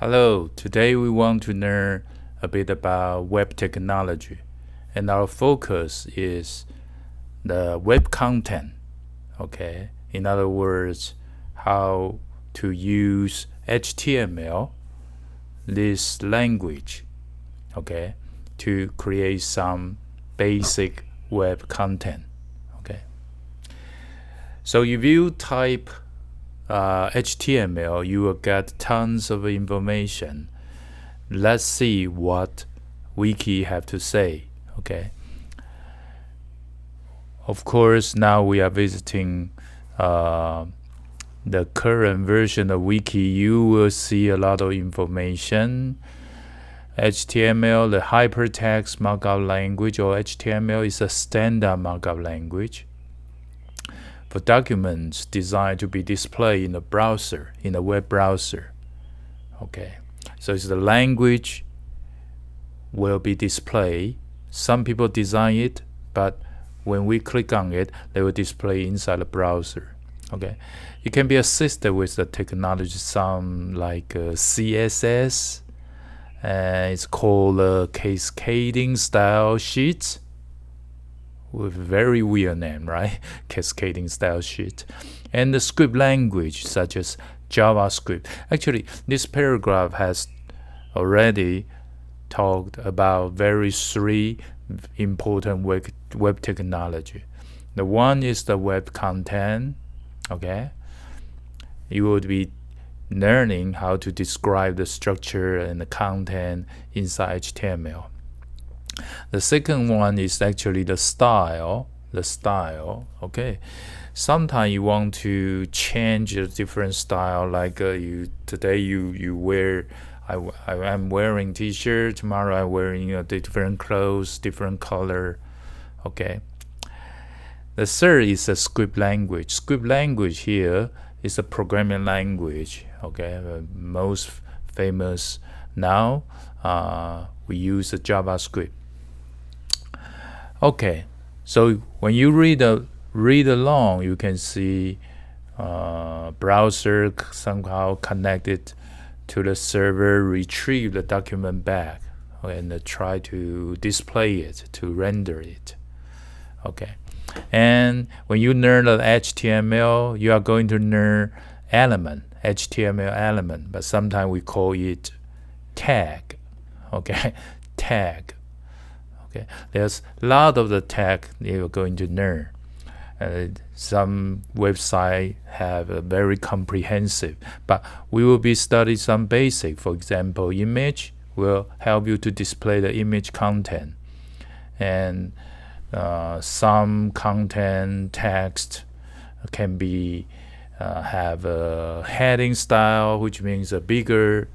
Hello, today we want to learn a bit about web technology, and our focus is the web content. Okay, in other words, how to use HTML, this language, okay, to create some basic web content. Okay, so if you type HTML, you will get tons of information. Let's see what wiki have to say. Okay. Of course, now we are visiting the current version of wiki. You will see a lot of information. HTML, the hypertext markup language, or HTML, is a standard markup language for documents designed to be displayed in the browser, in the web browser. Okay, so it's the language will be displayed. Some people design it, but when we click on it, they will display inside the browser. Okay, it can be assisted with the technology, some like CSS. It's called cascading style sheets, with a very weird name, right? Cascading style sheet. And the script language such as JavaScript. Actually, this paragraph has already talked about three important web technology. The one is the web content. Okay, you would be learning how to describe the structure and the content inside HTML. The second one is actually the style. Okay, sometimes you want to change a different style, like today you wear. I'm wearing t-shirt. Tomorrow I'm wearing different clothes, different color. Okay. The third is a script language. Script language here is a programming language. Okay, most famous now. We use a JavaScript. Okay, so when you read along, you can see browser somehow connected to the server, retrieve the document back, and try to display it, to render it. Okay, and when you learn the HTML, you are going to learn HTML element, but sometimes we call it tag. Okay, tag. Okay, there's a lot of the tag you're going to learn. Some websites have a very comprehensive, but we will be studying some basic. For example, image will help you to display the image content, and some content text can be have a heading style, which means a bigger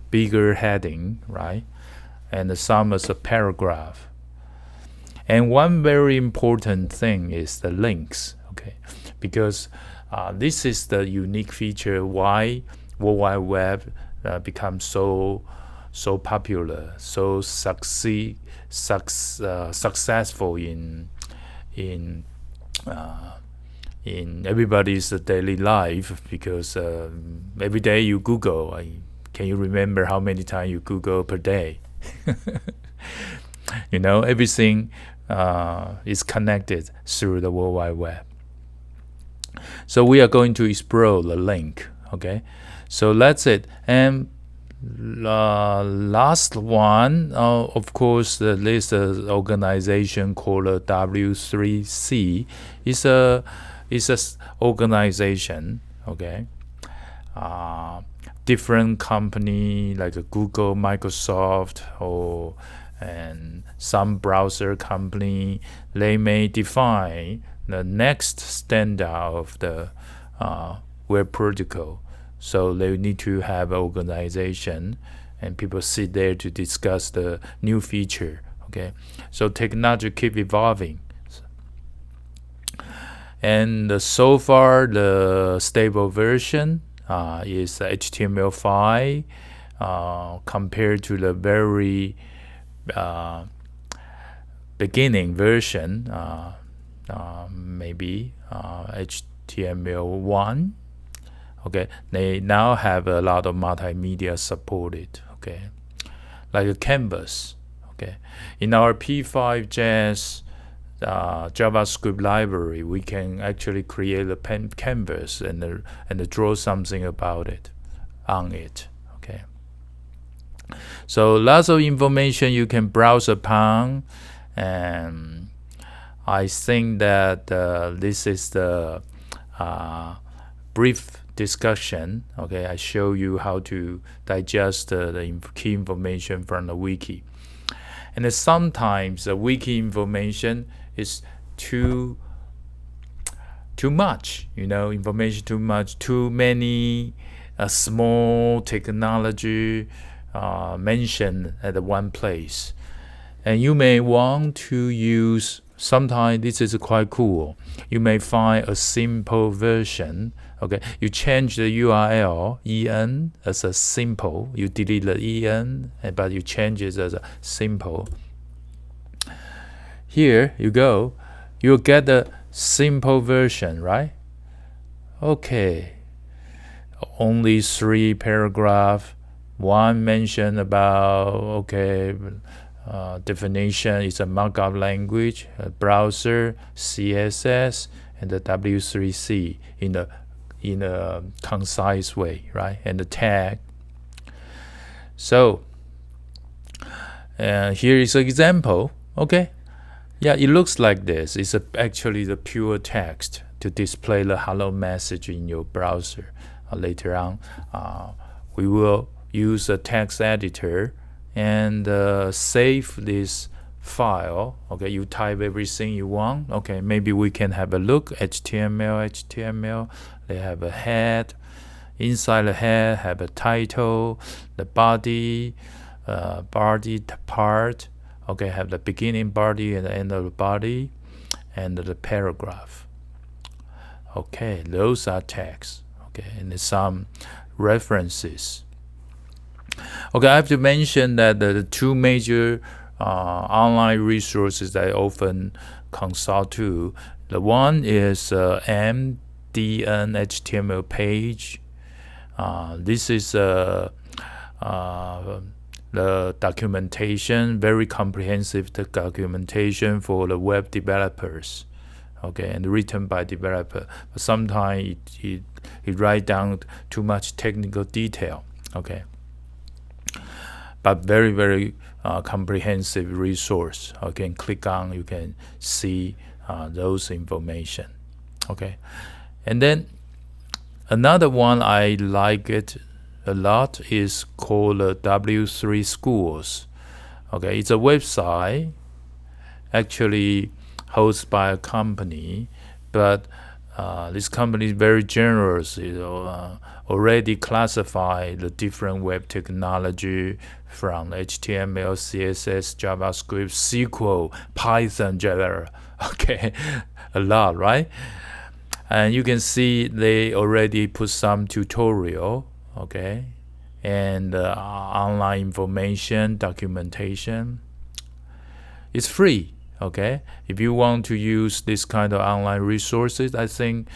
heading, right? And some is a paragraph. And one very important thing is the links, okay? Because this is the unique feature why World Wide Web becomes so popular, so successful in everybody's daily life. Because every day you Google, can you remember how many times you Google per day? Everything is connected through the World Wide Web. So we are going to explore the link. Okay, so that's it. And last one, of course, there's an organization called W3C. It's a organization. Okay, different company like Google, Microsoft, and some browser company, they may define the next standard of the web protocol. So they need to have an organization, and people sit there to discuss the new feature. Okay, so technology keep evolving, and so far the stable version is HTML5 compared to the very beginning version, maybe HTML1. Okay, they now have a lot of multimedia supported. okay, like a canvas. Okay, in our P5.js JavaScript library, we can actually create a canvas and draw something about it on it. Okay, so lots of information you can browse upon, and I think that this is the brief discussion. Okay, I show you how to digest the key information from the wiki. And then sometimes the wiki information is too much, information too much, too many small technology mentioned at one place. And you may want to use, sometimes this is quite cool, you may find a simple version. Okay, you change the URL en as a simple, you delete the en, but you change it as a simple. Here you go, you'll get the simple version, right? Okay, only 3 paragraphs, one mention about definition is a markup language, a browser, CSS, and the W3C in a concise way, right? And the tag. So here is an example. Okay, yeah, it looks like this. It's actually the pure text to display the hello message in your browser. Later on, we will use a text editor and save this file. Okay, you type everything you want. Okay, maybe we can have a look. HTML. They have a head. Inside the head have a title, the body part. Okay, have the beginning body and the end of the body, and the paragraph. Okay, those are text. Okay, and some references. Okay, I have to mention that the 2 major online resources that I often consult to. The one is MDN HTML page. This is the documentation, very comprehensive documentation for the web developers. Okay, and written by developer. But sometimes it write down too much technical detail. Okay, but very, very comprehensive resource. You can click on, you can see those information. Okay, and then another one I like it a lot is called W3 Schools. Okay, it's a website actually hosted by a company, but this company is very generous. Already classify the different web technology from HTML, CSS, JavaScript, SQL, Python, Java. Okay, a lot, right? And you can see they already put some tutorial, okay, and online information, documentation. It's free, okay? If you want to use this kind of online resources, I think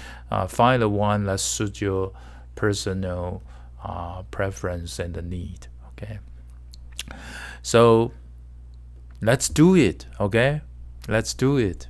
find the one that suits your personal preference and the need, okay? So let's do it, okay? Let's do it.